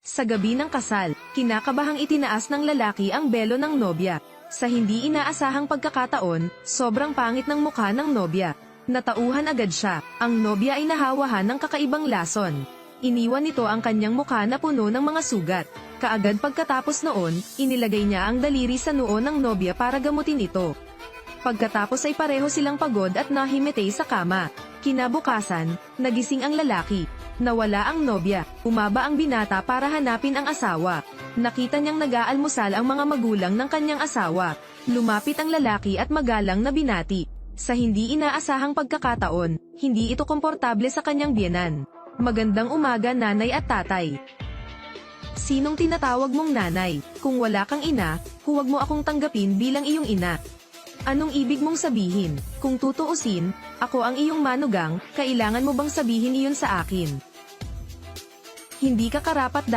Sa gabi ng kasal, kinakabahang itinaas ng lalaki ang belo ng nobya. Sa hindi inaasahang pagkakataon, sobrang pangit ng mukha ng nobya. Natauhan agad siya, ang nobya ay nahawahan ng kakaibang lason. Iniwan nito ang kanyang mukha na puno ng mga sugat. Kaagad pagkatapos noon, inilagay niya ang daliri sa noo ng nobya para gamutin ito. Pagkatapos ay pareho silang pagod at nahimatay sa kama. Kinabukasan, nagising ang lalaki. Nawala ang nobya, umaba ang binata para hanapin ang asawa. Nakita niyang nag-aalmusal ang mga magulang ng kanyang asawa. Lumapit ang lalaki at magalang na binati. Sa hindi inaasahang pagkakataon, hindi ito komportable sa kanyang biyenan. Magandang umaga nanay at tatay. Sinong tinatawag mong nanay? Kung wala kang ina, huwag mo akong tanggapin bilang iyong ina. Anong ibig mong sabihin? Kung tutuusin, ako ang iyong manugang, kailangan mo bang sabihin iyon sa akin? Hindi ka karapat dapat